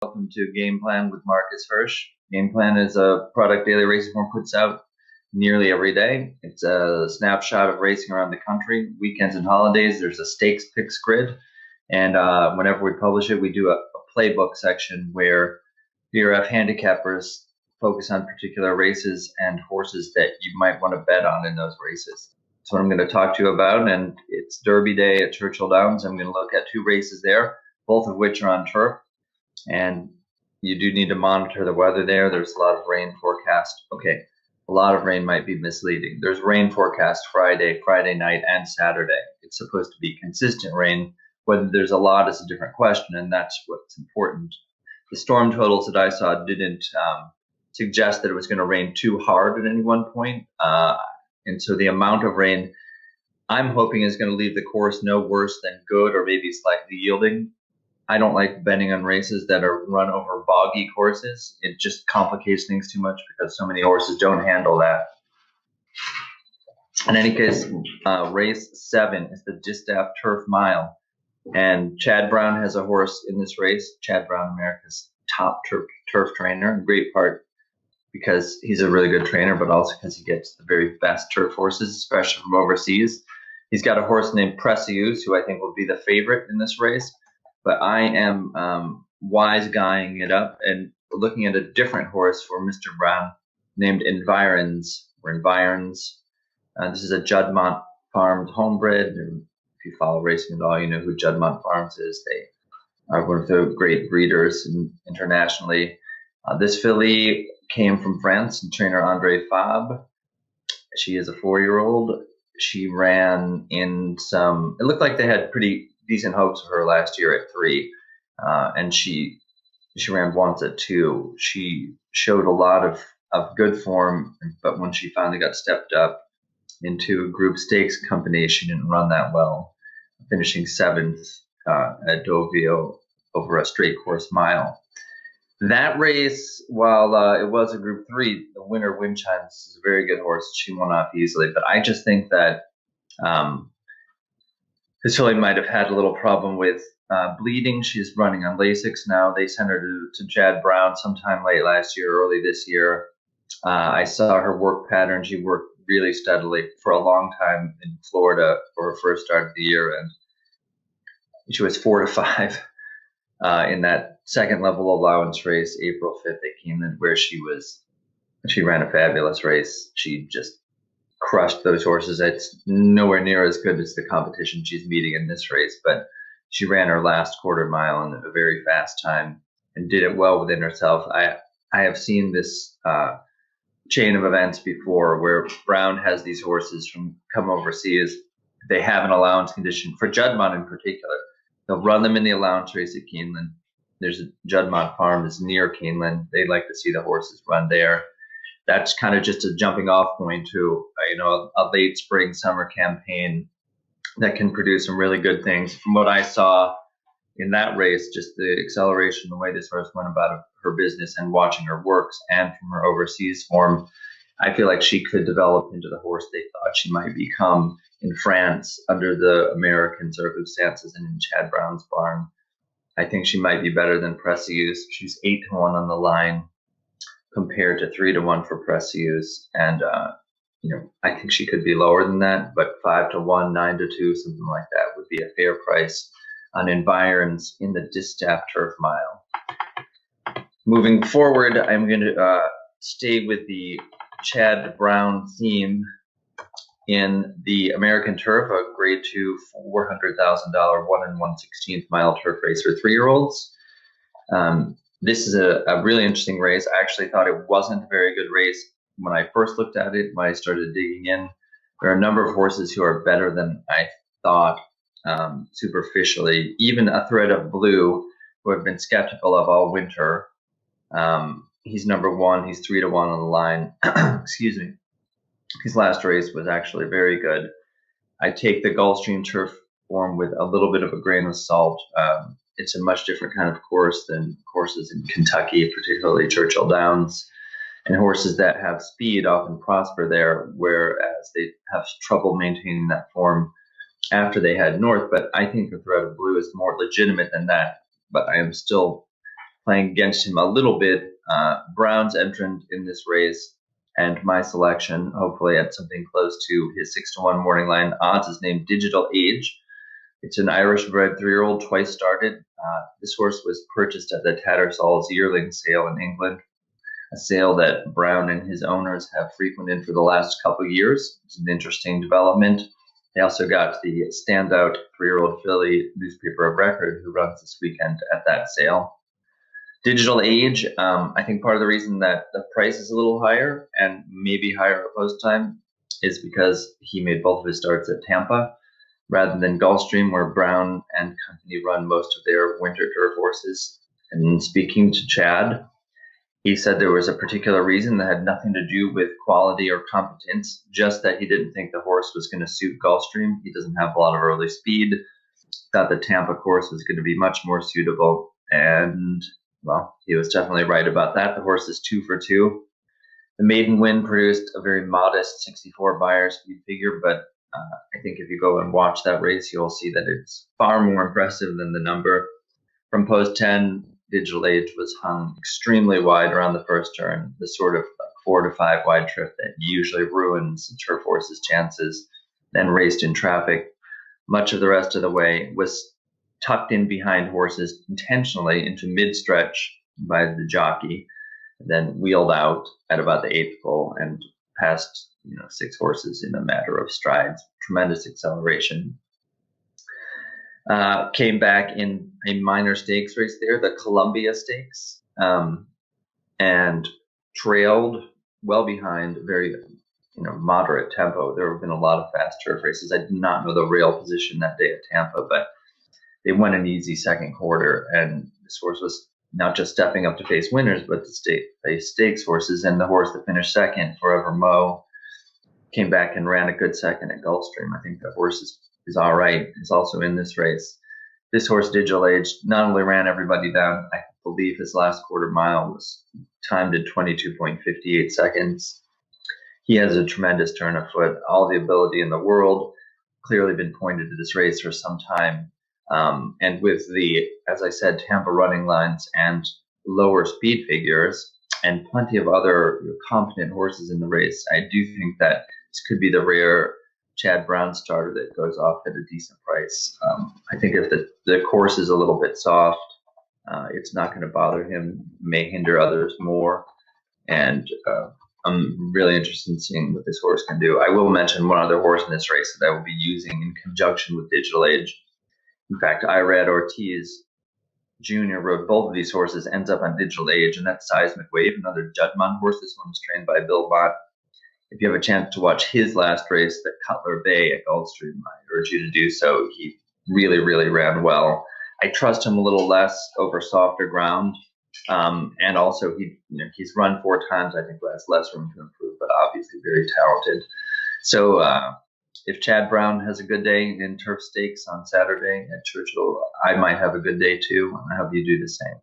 Welcome to Gameplan with Marcus Hersh. Gameplan is a product Daily Racing Form puts out nearly every day. It's a snapshot of racing around the country, weekends and holidays. There's a stakes picks grid, and whenever we publish it, we do a playbook section where DRF handicappers focus on particular races and horses that you might want to bet on in those races. That's what I'm going to talk to you about, and it's Derby Day at Churchill Downs. I'm going to look at two races there, both of which are on turf. And you do need to monitor the weather there. There's a lot of rain forecast. Okay, a lot of rain might be misleading. There's rain forecast Friday night, and Saturday. It's supposed to be consistent rain. Whether there's a lot is a different question, and that's what's important. The storm totals that I saw didn't suggest that it was going to rain too hard at any one point. And so the amount of rain I'm hoping is going to leave the course no worse than good, or maybe slightly yielding. I don't like betting on races that are run over boggy courses. It just complicates things too much because so many horses don't handle that. In any case, race 7 is the Distaff Turf Mile. And Chad Brown has a horse in this race. Chad Brown, America's top turf trainer, in great part because he's a really good trainer, but also because he gets the very best turf horses, especially from overseas. He's got a horse named Precious, who I think will be the favorite in this race. But I am wise guying it up and looking at a different horse for Mr. Brown named Environs, or Environs. This is a Juddmonte Farms homebred. If you follow racing at all, you know who Juddmonte Farms is. They are one of the great breeders internationally. This filly came from France, and trainer Andre Fabre. She is a 4-year-old. She ran in some, it looked like they had pretty decent hopes of her last year at 3, and she ran once at 2. She showed a lot of good form, but when she finally got stepped up into a group stakes company, she didn't run that well, finishing 7th at Deauville over a straight course mile. That race, while it was a Group 3, the winner, Windchimes, is a very good horse. She won off easily, but I just think that this filly might have had a little problem with bleeding. She's running on Lasix now. They sent her to Chad Brown sometime late last year, early this year. I saw her work pattern. She worked really steadily for a long time in Florida for her first start of the year, and she was 4 to 5 in that second level allowance race, April 5th at Keeneland, where she ran a fabulous race. She just crushed those horses. It's nowhere near as good as the competition she's meeting in this race, but she ran her last quarter mile in a very fast time and did it well within herself. I have seen this chain of events before where Brown has these horses come overseas. They have an allowance condition for Juddmonte in particular. They'll run them in the allowance race at Keeneland. There's a Juddmonte Farm is near Keeneland. They like to see the horses run there. That's kind of just a jumping off point to a late spring summer campaign that can produce some really good things. From what I saw in that race, just the acceleration, the way this horse went about her business and watching her works, and from her overseas form, I feel like she could develop into the horse they thought she might become in France under the American circumstances and in Chad Brown's barn. I think she might be better than Precious. She's 8 to 1 on the line, compared to 3 to 1 for Precious, and I think she could be lower than that, but 5 to 1, 9 to 2, something like that would be a fair price on Environs in the Distaff Turf Mile. Moving forward, I'm going to stay with the Chad Brown theme in the American Turf, a Grade 2 $400,000 1 1/16 mile turf race for 3-year-olds. This is a really interesting race. I actually thought it wasn't a very good race when I first looked at it. When I started digging in, there are a number of horses who are better than I thought superficially. Even A Thread of Blue, who I've been skeptical of all winter. He's number 1. He's 3 to 1 on the line. Excuse me. His last race was actually very good. I take the Gulfstream turf form with a little bit of a grain of salt. It's a much different kind of course than courses in Kentucky, particularly Churchill Downs. And horses that have speed often prosper there, whereas they have trouble maintaining that form after they head north. But I think A Thread of Blue is more legitimate than that. But I am still playing against him a little bit. Brown's entrant in this race and my selection, hopefully at something close to his 6-1 morning line odds, is named Digital Age. It's an Irish bred 3-year-old, twice started. This horse was purchased at the Tattersall's yearling sale in England, a sale that Brown and his owners have frequented for the last couple of years. It's an interesting development. They also got the standout 3-year-old filly Newspaper of Record, who runs this weekend at that sale. Digital Age, I think part of the reason that the price is a little higher and maybe higher at post time is because he made both of his starts at Tampa rather than Gulfstream, where Brown and company run most of their winter turf horses. And speaking to Chad, he said there was a particular reason that had nothing to do with quality or competence, just that he didn't think the horse was going to suit Gulfstream. He doesn't have a lot of early speed. Thought the Tampa course was going to be much more suitable. And, well, he was definitely right about that. The horse is 2 for 2. The maiden win produced a very modest 64 Beyer speed figure, but I think if you go and watch that race, you'll see that it's far more impressive than the number. From post 10, Digital Age was hung extremely wide around the first turn, the sort of 4 to 5 wide trip that usually ruins a turf horse's chances, then raced in traffic. Much of the rest of the way was tucked in behind horses intentionally into mid-stretch by the jockey, then wheeled out at about the 8th pole and passed 6 horses in a matter of strides. Tremendous acceleration. Came back in a minor stakes race there, the Columbia Stakes, and trailed well behind very moderate tempo. There have been a lot of fast turf races. I did not know the rail position that day at Tampa, but they won an easy second quarter, and this horse was not just stepping up to face winners, but to face stakes horses. And the horse that finished second, Forever Mo, came back and ran a good second at Gulfstream. I think the horse is all right. Is also in this race. This horse, Digital Age, not only ran everybody down, I believe his last quarter mile was timed at 22.58 seconds. He has a tremendous turn of foot, all the ability in the world, clearly been pointed to this race for some time. And with the, as I said, Tampa running lines and lower speed figures and plenty of other competent horses in the race, I do think that this could be the rare Chad Brown starter that goes off at a decent price. I think if the course is a little bit soft, it's not going to bother him, may hinder others more. And I'm really interested in seeing what this horse can do. I will mention one other horse in this race that I will be using in conjunction with Digital Age. In fact, Irad Ortiz Jr. rode both of these horses, ends up on Digital Age, and that's Seismic Wave, another Judmont horse. This one was trained by Bill Bott. If you have a chance to watch his last race, the Cutler Bay at Gulfstream, I urge you to do so. He really, really ran well. I trust him a little less over softer ground. And also, he's run 4 times. I think has less room to improve, but obviously very talented. So if Chad Brown has a good day in turf stakes on Saturday at Churchill, I might have a good day too. I hope you do the same.